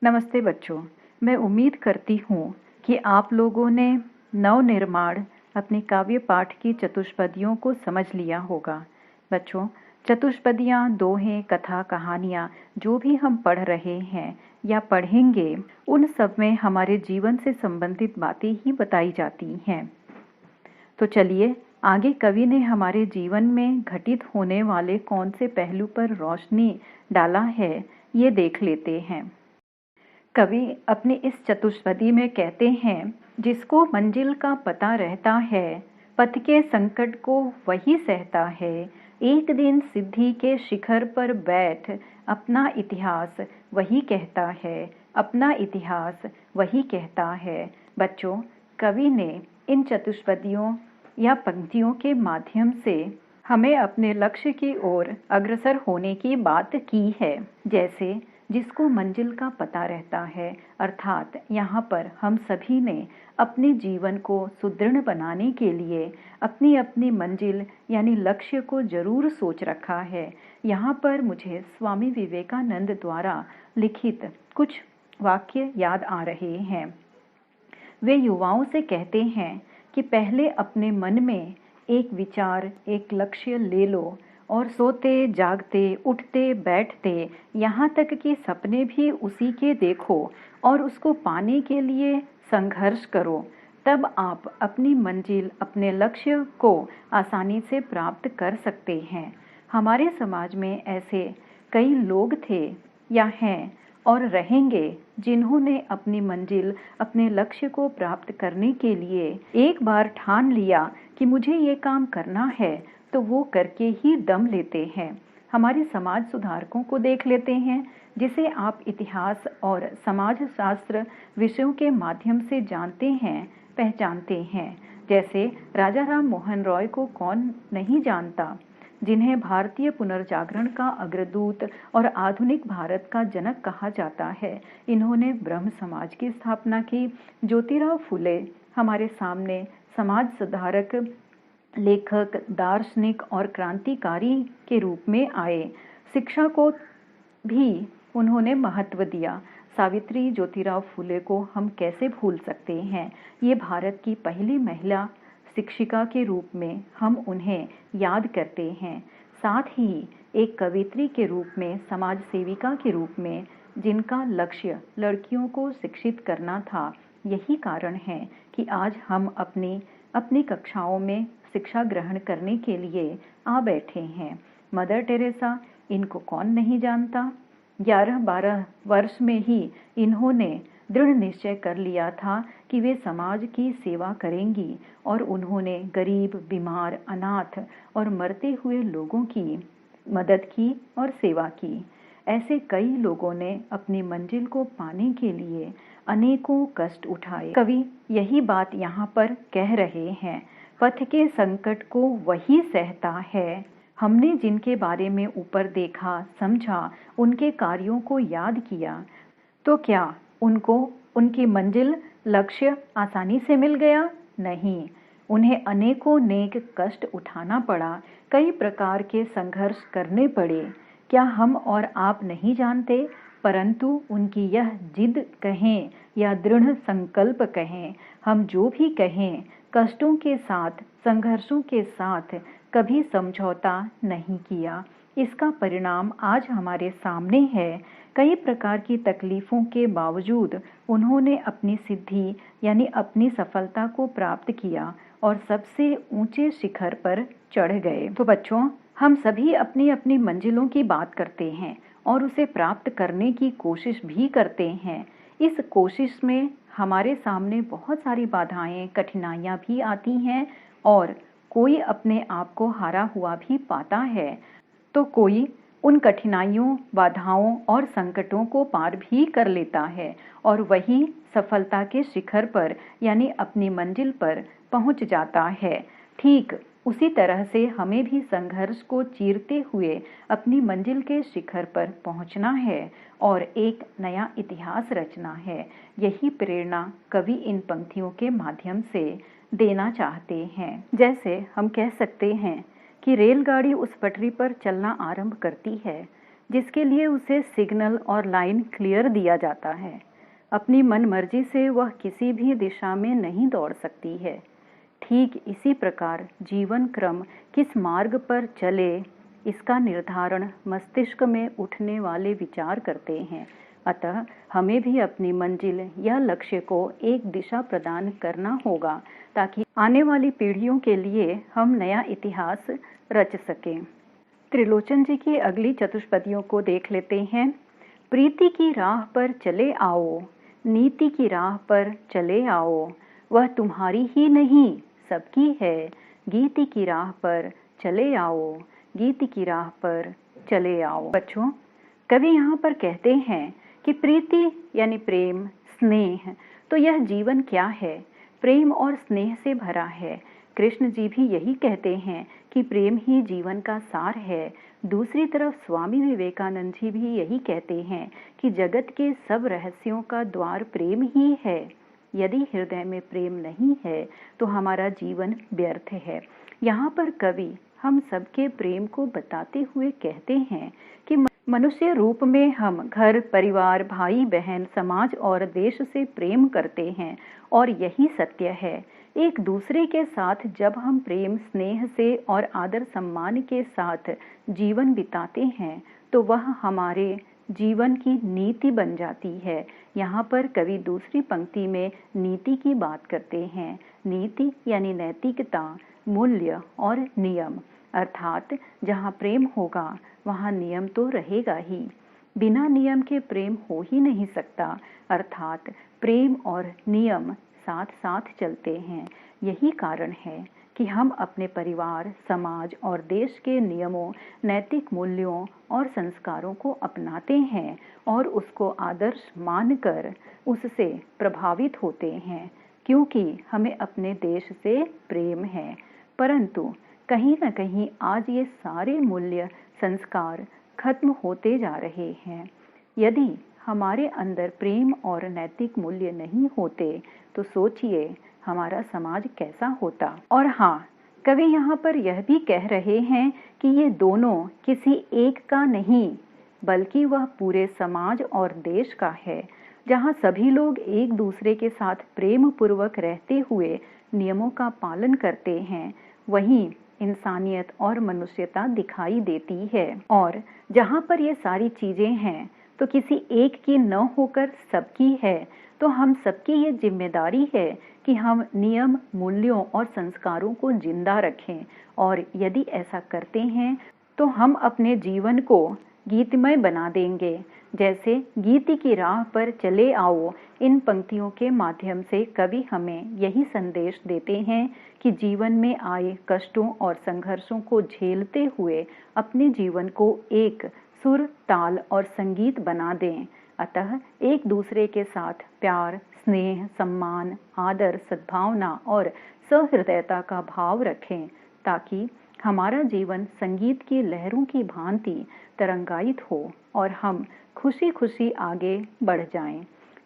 नमस्ते बच्चों। मैं उम्मीद करती हूँ कि आप लोगों ने नवनिर्माण अपने काव्य पाठ की चतुष्पदियों को समझ लिया होगा। बच्चों, चतुष्पदियाँ, दोहें, कथा, कहानियाँ जो भी हम पढ़ रहे हैं या पढ़ेंगे, उन सब में हमारे जीवन से संबंधित बातें ही बताई जाती हैं। तो चलिए आगे कवि ने हमारे जीवन में घटित होने वाले कौन से पहलू पर रोशनी डाला है, ये देख लेते हैं। कवि अपनी इस चतुष्पदी में कहते हैं, जिसको मंजिल का पता रहता है, पथ के संकट को वही सहता है। एक दिन सिद्धि के शिखर पर बैठ अपना इतिहास वही कहता है, अपना इतिहास वही कहता है। बच्चों, कवि ने इन चतुष्पदियों या पंक्तियों के माध्यम से हमें अपने लक्ष्य की ओर अग्रसर होने की बात की है। जैसे जिसको मंजिल का पता रहता है, अर्थात यहाँ पर हम सभी ने अपने जीवन को सुदृढ़ बनाने के लिए अपनी अपनी मंजिल यानी लक्ष्य को जरूर सोच रखा है। यहाँ पर मुझे स्वामी विवेकानंद द्वारा लिखित कुछ वाक्य याद आ रहे हैं। वे युवाओं से कहते हैं कि पहले अपने मन में एक विचार, एक लक्ष्य ले लो और सोते, जागते, उठते, बैठते, यहाँ तक कि सपने भी उसी के देखो और उसको पाने के लिए संघर्ष करो। तब आप अपनी मंजिल, अपने लक्ष्य को आसानी से प्राप्त कर सकते हैं। हमारे समाज में ऐसे कई लोग थे या हैं और रहेंगे जिन्होंने अपनी मंजिल, अपने लक्ष्य को प्राप्त करने के लिए एक बार ठान लिया कि मुझे ये काम करना है, तो वो करके ही दम लेते हैं। हमारे समाज सुधारकों को देख लेते हैं, जिसे आप इतिहास और समाज शास्त्र विषयों के माध्यम से जानते हैं, पहचानते हैं। जैसे राजा राम मोहन रॉय को कौन नहीं जानता, जिन्हें भारतीय पुनर्जागरण का अग्रदूत और आधुनिक भारत का जनक कहा जाता है। इन्होंने ब्रह्म समाज की स्थापना की। ज्योतिराव फुले हमारे सामने समाज सुधारक, लेखक, दार्शनिक और क्रांतिकारी के रूप में आए। शिक्षा को भी उन्होंने महत्व दिया। सावित्री ज्योतिराव फुले को हम कैसे भूल सकते हैं। ये भारत की पहली महिला शिक्षिका के रूप में हम उन्हें याद करते हैं। साथ ही एक कवियत्री के रूप में, समाज सेविका के रूप में, जिनका लक्ष्य लड़कियों को शिक्षित करना था। यही कारण है कि आज हम अपनी कक्षाओं में शिक्षा ग्रहण करने के लिए आ बैठे हैं। मदर टेरेसा, इनको कौन नहीं जानता। 11-12 वर्ष में ही इन्होंने दृढ़ निश्चय कर लिया था कि वे समाज की सेवा करेंगी और उन्होंने गरीब, बीमार, अनाथ और मरते हुए लोगों की मदद की और सेवा की। ऐसे कई लोगों ने अपनी मंजिल को पाने के लिए अनेकों कष्ट उठाए। कवि यही बात यहाँ पर कह रहे हैं, पथ के संकट को वही सहता है। हमने जिनके बारे में ऊपर देखा, समझा, उनके कार्यों को याद किया, तो क्या उनको उनकी मंजिल, लक्ष्य आसानी से मिल गया? नहीं, उन्हें अनेकों नेक कष्ट उठाना पड़ा, कई प्रकार के संघर्ष करने पड़े। क्या हम और आप नहीं जानते? परंतु उनकी यह जिद कहें या दृढ़ संकल्प कहें, हम जो भी कहें, कष्टों के साथ, संघर्षों के साथ कभी समझौता नहीं किया। इसका परिणाम आज हमारे सामने है। कई प्रकार की तकलीफों के बावजूद उन्होंने अपनी सिद्धि यानी अपनी सफलता को प्राप्त किया और सबसे ऊंचे शिखर पर चढ़ गए। तो बच्चों, हम सभी अपनी अपनी मंजिलों की बात करते हैं और उसे प्राप्त करने की कोशिश भी करते हैं। इस कोशिश में हमारे सामने बहुत सारी बाधाएं, कठिनाइयां भी आती हैं और कोई अपने आप को हारा हुआ भी पाता है, तो कोई उन कठिनाइयों, बाधाओं और संकटों को पार भी कर लेता है और वही सफलता के शिखर पर यानी अपनी मंजिल पर पहुंच जाता है। ठीक उसी तरह से हमें भी संघर्ष को चीरते हुए अपनी मंजिल के शिखर पर पहुंचना है और एक नया इतिहास रचना है। यही प्रेरणा कवि इन पंक्तियों के माध्यम से देना चाहते हैं। जैसे हम कह सकते हैं कि रेलगाड़ी उस पटरी पर चलना आरंभ करती है जिसके लिए उसे सिग्नल और लाइन क्लियर दिया जाता है। अपनी मनमर्जी से वह किसी भी दिशा में नहीं दौड़ सकती है। ठीक इसी प्रकार जीवन क्रम किस मार्ग पर चले, इसका निर्धारण मस्तिष्क में उठने वाले विचार करते हैं। अतः हमें भी अपनी मंजिल या लक्ष्य को एक दिशा प्रदान करना होगा, ताकि आने वाली पीढ़ियों के लिए हम नया इतिहास रच सकें। त्रिलोचन जी की अगली चतुष्पदियों को देख लेते हैं। प्रीति की राह पर चले आओ, नीति की राह पर चले आओ, वह तुम्हारी ही नहीं सबकी है। गीति की राह पर चले आओ, गीति की राह पर चले आओ। बच्चों, कवि यहाँ पर कहते हैं कि प्रीति यानी प्रेम, स्नेह, तो यह जीवन क्या है? प्रेम और स्नेह से भरा है। कृष्ण जी भी यही कहते हैं कि प्रेम ही जीवन का सार है। दूसरी तरफ स्वामी विवेकानंद जी भी यही कहते हैं कि जगत के सब रहस्यों का द्वार प्रेम ही है। यदि हृदय में प्रेम नहीं है तो हमारा जीवन व्यर्थ है। यहाँ पर कवि हम सबके प्रेम को बताते हुए कहते हैं कि मनुष्य रूप में हम घर, परिवार, भाई बहन, समाज और देश से प्रेम करते हैं और यही सत्य है। एक दूसरे के साथ जब हम प्रेम, स्नेह से और आदर सम्मान के साथ जीवन बिताते हैं तो वह हमारे जीवन की नीति बन जाती है। यहाँ पर कवि दूसरी पंक्ति में नीति की बात करते हैं। नीति यानी नैतिकता, मूल्य और नियम, अर्थात जहाँ प्रेम होगा वहाँ नियम तो रहेगा ही। बिना नियम के प्रेम हो ही नहीं सकता, अर्थात प्रेम और नियम साथ साथ चलते हैं। यही कारण है कि हम अपने परिवार, समाज और देश के नियमों, नैतिक मूल्यों और संस्कारों को अपनाते हैं और उसको आदर्श मानकर उससे प्रभावित होते हैं, क्योंकि हमें अपने देश से प्रेम है। परंतु कहीं न कहीं आज ये सारे मूल्य, संस्कार खत्म होते जा रहे हैं। यदि हमारे अंदर प्रेम और नैतिक मूल्य नहीं होते तो सोचिए हमारा समाज कैसा होता। और हाँ, कवि यहाँ पर यह भी कह रहे हैं कि ये दोनों किसी एक का नहीं, बल्कि वह पूरे समाज और देश का है, जहाँ सभी लोग एक दूसरे के साथ प्रेम पूर्वक रहते हुए नियमों का पालन करते हैं। वहीं इंसानियत और मनुष्यता दिखाई देती है। और जहाँ पर ये सारी चीजें हैं तो किसी एक की न होकर सबकी है। तो हम सबकी ये जिम्मेदारी है कि हम नियम, मूल्यों और संस्कारों को जिंदा रखें। और यदि ऐसा करते हैं तो हम अपने जीवन को गीतमय बना देंगे। जैसे गीति की राह पर चले आओ, इन पंक्तियों के माध्यम से कवि हमें यही संदेश देते हैं कि जीवन में आए कष्टों और संघर्षों को झेलते हुए अपने जीवन को एक सुर, ताल और संगीत बना दें। अतः एक दूसरे के साथ प्यार, स्नेह, सम्मान, आदर, सद्भावना और सहृदयता का भाव रखें, ताकि हमारा जीवन संगीत की लहरों की भांति तरंगायित हो और हम खुशी खुशी आगे बढ़ जाएं।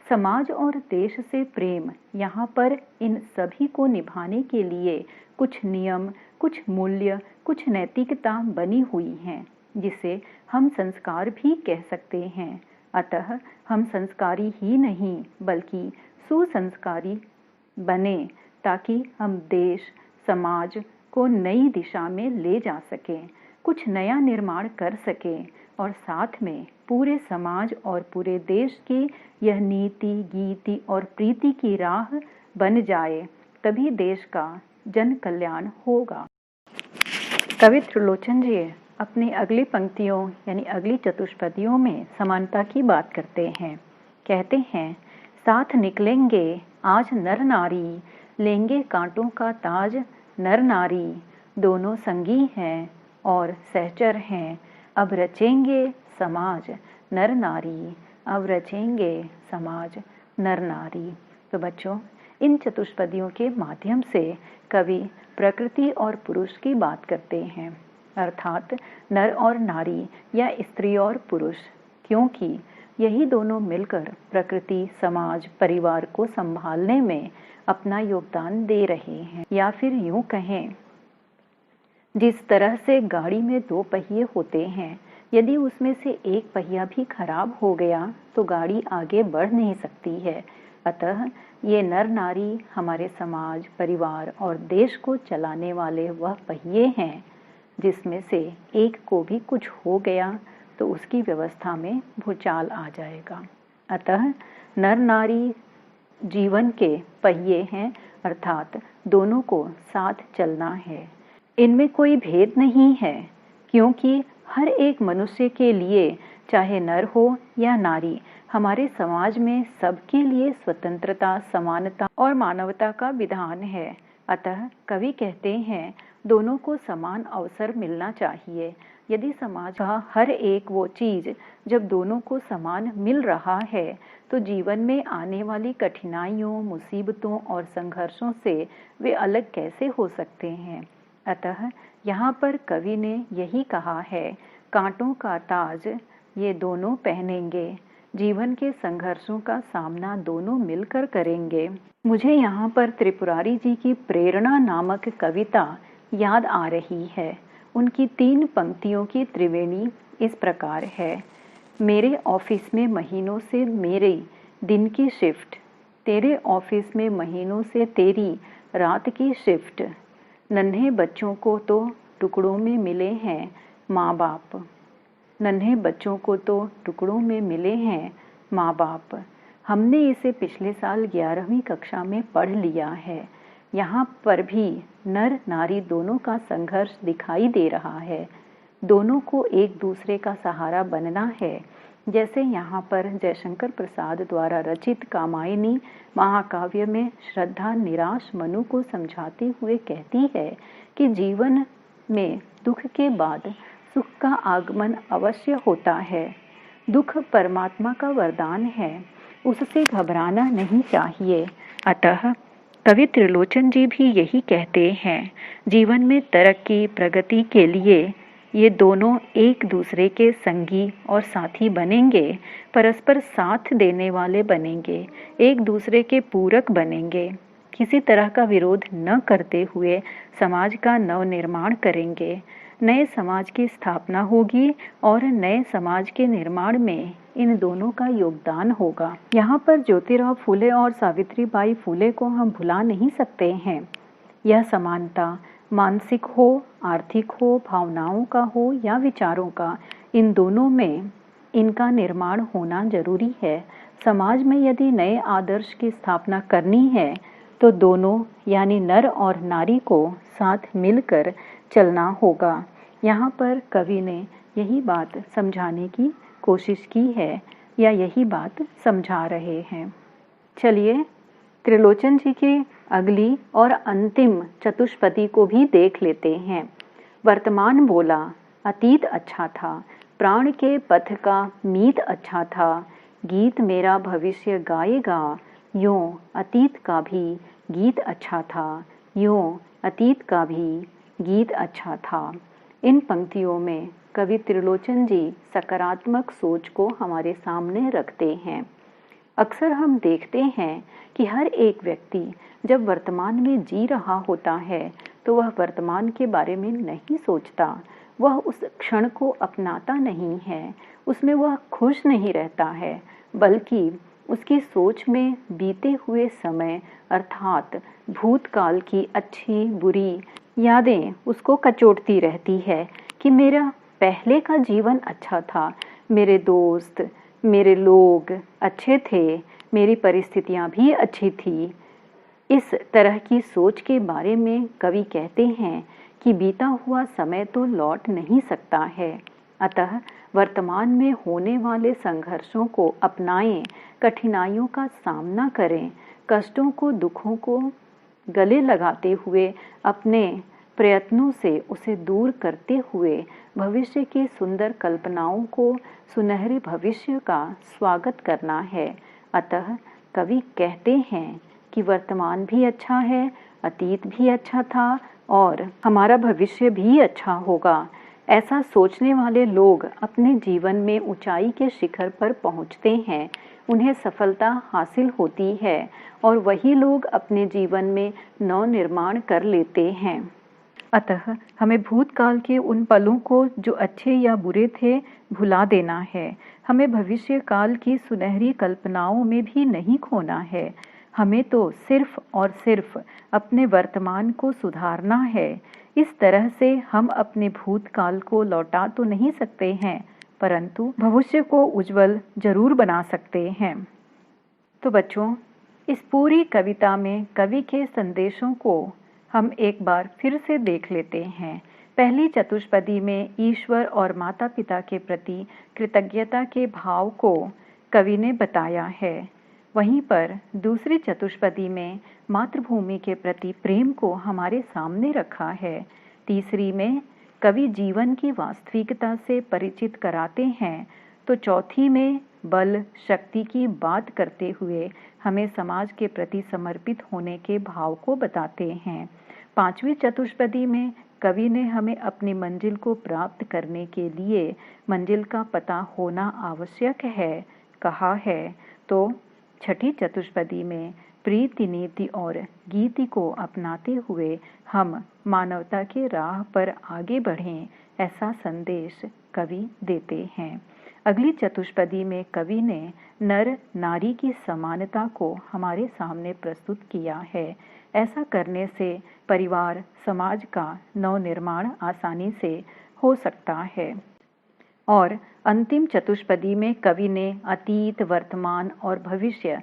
समाज और देश से प्रेम, यहाँ पर इन सभी को निभाने के लिए कुछ नियम, कुछ मूल्य, कुछ नैतिकता बनी हुई हैं, जिसे हम संस्कार भी कह सकते हैं। अतः हम संस्कारी ही नहीं बल्कि सुसंस्कारी बने, ताकि हम देश, समाज को नई दिशा में ले जा सकें, कुछ नया निर्माण कर सकें और साथ में पूरे समाज और पूरे देश की यह नीति, गीति और प्रीति की राह बन जाए, तभी देश का जन कल्याण होगा। कवि त्रिलोचन जी अपनी अगली पंक्तियों यानी अगली चतुष्पदियों में समानता की बात करते हैं। कहते हैं, साथ निकलेंगे आज नर नारी, लेंगे कांटों का ताज नर नारी, दोनों संगी हैं और सहचर हैं, अब रचेंगे समाज नर नारी, अब रचेंगे समाज नर नारी। तो बच्चों, इन चतुष्पदियों के माध्यम से कवि प्रकृति और पुरुष की बात करते हैं, अर्थात नर और नारी या स्त्री और पुरुष, क्योंकि यही दोनों मिलकर प्रकृति, समाज, परिवार को संभालने में अपना योगदान दे रहे हैं। या फिर यूं कहें, जिस तरह से गाड़ी में दो पहिए होते हैं, यदि उसमें से एक पहिया भी खराब हो गया तो गाड़ी आगे बढ़ नहीं सकती है। अतः ये नर नारी हमारे समाज, परिवार और देश को चलाने वाले वह पहिए हैं जिसमें से एक को भी कुछ हो गया तो उसकी व्यवस्था में भूचाल आ जाएगा। अतः नर नारी जीवन के पहिए हैं, अर्थात दोनों को साथ चलना है। इनमें कोई भेद नहीं है, क्योंकि हर एक मनुष्य के लिए, चाहे नर हो या नारी, हमारे समाज में सबके लिए स्वतंत्रता, समानता और मानवता का विधान है। अतः कवि कहते हैं, दोनों को समान अवसर मिलना चाहिए। यदि समाज का हर एक वो चीज जब दोनों को समान मिल रहा है तो जीवन में आने वाली कठिनाइयों, मुसीबतों और संघर्षों से वे अलग कैसे हो सकते हैं। अतः यहाँ पर कवि ने यही कहा है, कांटों का ताज ये दोनों पहनेंगे, जीवन के संघर्षों का सामना दोनों मिलकर करेंगे। मुझे यहाँ पर त्रिपुरारी जी की प्रेरणा नामक कविता याद आ रही है। उनकी 3 पंक्तियों की त्रिवेणी इस प्रकार है। मेरे ऑफिस में महीनों से मेरे दिन की शिफ्ट, तेरे ऑफिस में महीनों से तेरी रात की शिफ्ट, नन्हे बच्चों को तो टुकड़ों में मिले हैं माँ बाप, नन्हे बच्चों को तो टुकड़ों में मिले हैं माँ बाप। हमने इसे पिछले साल 11वीं कक्षा में पढ़ लिया है। यहाँ पर भी नर नारी दोनों का संघर्ष दिखाई दे रहा है। दोनों को एक दूसरे का सहारा बनना है। जैसे यहाँ पर जयशंकर प्रसाद द्वारा रचित कामायनी महाकाव्य में श्रद्धा निराश मनु को समझाते हुए कहती है कि जीवन में दुख के बाद सुख का आगमन अवश्य होता है। दुख परमात्मा का वरदान है, उससे घबराना नहीं चाहिए। अतः कवि त्रिलोचन जी भी यही कहते हैं, जीवन में तरक्की प्रगति के लिए ये दोनों एक दूसरे के संगी और साथी बनेंगे, परस्पर साथ देने वाले बनेंगे, एक दूसरे के पूरक बनेंगे, किसी तरह का विरोध न करते हुए समाज का नवनिर्माण करेंगे। नए समाज की स्थापना होगी और नए समाज के निर्माण में इन दोनों का योगदान होगा। यहाँ पर ज्योतिराव फूले और सावित्रीबाई फूले को हम भुला नहीं सकते हैं। यह समानता मानसिक हो, आर्थिक हो, भावनाओं का हो या विचारों का, इन दोनों में इनका निर्माण होना जरूरी है। समाज में यदि नए आदर्श की स्थापना करनी है तो दोनों यानी नर और नारी को साथ मिलकर चलना होगा। यहाँ पर कवि ने यही बात समझाने की कोशिश की है या यही बात समझा रहे हैं। चलिए त्रिलोचन जी की अगली और अंतिम चतुष्पदी को भी देख लेते हैं। वर्तमान बोला, अतीत अच्छा था, प्राण के पथ का मीत अच्छा था, गीत मेरा भविष्य गाएगा, यूं अतीत का भी गीत अच्छा था, यूं अतीत का भी गीत अच्छा था। इन पंक्तियों में कवि त्रिलोचन जी सकारात्मक सोच को हमारे सामने रखते हैं। अक्सर हम देखते हैं कि हर एक व्यक्ति जब वर्तमान में जी रहा होता है तो वह वर्तमान के बारे में नहीं सोचता, वह उस क्षण को अपनाता नहीं है, उसमें वह खुश नहीं रहता है, बल्कि उसकी सोच में बीते हुए समय अर्थात भूतकाल की अच्छी बुरी यादें उसको कचोटती रहती है कि मेरा पहले का जीवन अच्छा था, मेरे दोस्त, मेरे लोग अच्छे थे, मेरी परिस्थितियां भी अच्छी थी। इस तरह की सोच के बारे में कवि कहते हैं कि बीता हुआ समय तो लौट नहीं सकता है। अतः वर्तमान में होने वाले संघर्षों को अपनाएं, कठिनाइयों का सामना करें, कष्टों को, दुखों को गले लगाते हुए अपने प्रयत्नों से उसे दूर करते हुए भविष्य की सुंदर कल्पनाओं को, सुनहरे भविष्य का स्वागत करना है। अतः कवि कहते हैं कि वर्तमान भी अच्छा है, अतीत भी अच्छा था और हमारा भविष्य भी अच्छा होगा। ऐसा सोचने वाले लोग अपने जीवन में ऊंचाई के शिखर पर पहुंचते हैं, उन्हें सफलता हासिल होती है और वही लोग अपने जीवन में नव निर्माण कर लेते हैं। अतः हमें भूतकाल के उन पलों को जो अच्छे या बुरे थे भुला देना है। हमें भविष्य काल की सुनहरी कल्पनाओं में भी नहीं खोना है। हमें तो सिर्फ और सिर्फ अपने वर्तमान को सुधारना है। इस तरह से हम अपने भूतकाल को लौटा तो नहीं सकते हैं, परंतु भविष्य को उज्जवल जरूर बना सकते हैं। तो बच्चों, इस पूरी कविता में कवि के संदेशों को हम एक बार फिर से देख लेते हैं। पहली चतुष्पदी में ईश्वर और माता पिता के प्रति कृतज्ञता के भाव को कवि ने बताया है। वहीं पर दूसरी चतुष्पदी में मातृभूमि के प्रति प्रेम को हमारे सामने रखा है। तीसरी में कवि जीवन की वास्तविकता से परिचित कराते हैं। तो चौथी में बल शक्ति की बात करते हुए हमें समाज के प्रति समर्पित होने के भाव को बताते हैं। पांचवी चतुष्पदी में कवि ने हमें अपनी मंजिल को प्राप्त करने के लिए मंजिल का पता होना आवश्यक है कहा है। तो छठी चतुष्पदी में प्रीति नीति और गीति को अपनाते हुए हम मानवता के राह पर आगे बढ़ें, ऐसा संदेश कवि देते हैं। अगली चतुष्पदी में कवि ने नर नारी की समानता को हमारे सामने प्रस्तुत किया है। ऐसा करने से परिवार समाज का नवनिर्माण आसानी से हो सकता है। और अंतिम चतुष्पदी में कवि ने अतीत, वर्तमान और भविष्य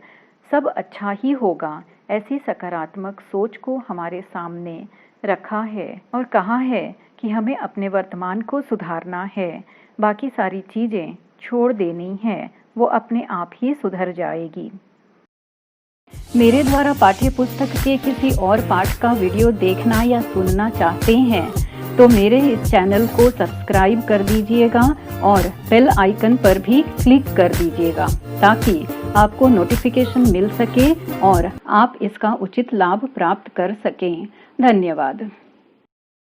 सब अच्छा ही होगा, ऐसी सकारात्मक सोच को हमारे सामने रखा है और कहा है कि हमें अपने वर्तमान को सुधारना है, बाकी सारी चीजें छोड़ देनी है, वो अपने आप ही सुधर जाएगी। मेरे द्वारा पाठ्य पुस्तक के किसी और पाठ का वीडियो देखना या सुनना चाहते हैं तो मेरे इस चैनल को सब्सक्राइब कर दीजिएगा और बेल आइकन पर भी क्लिक कर दीजिएगा ताकि आपको नोटिफिकेशन मिल सके और आप इसका उचित लाभ प्राप्त कर सकें। धन्यवाद।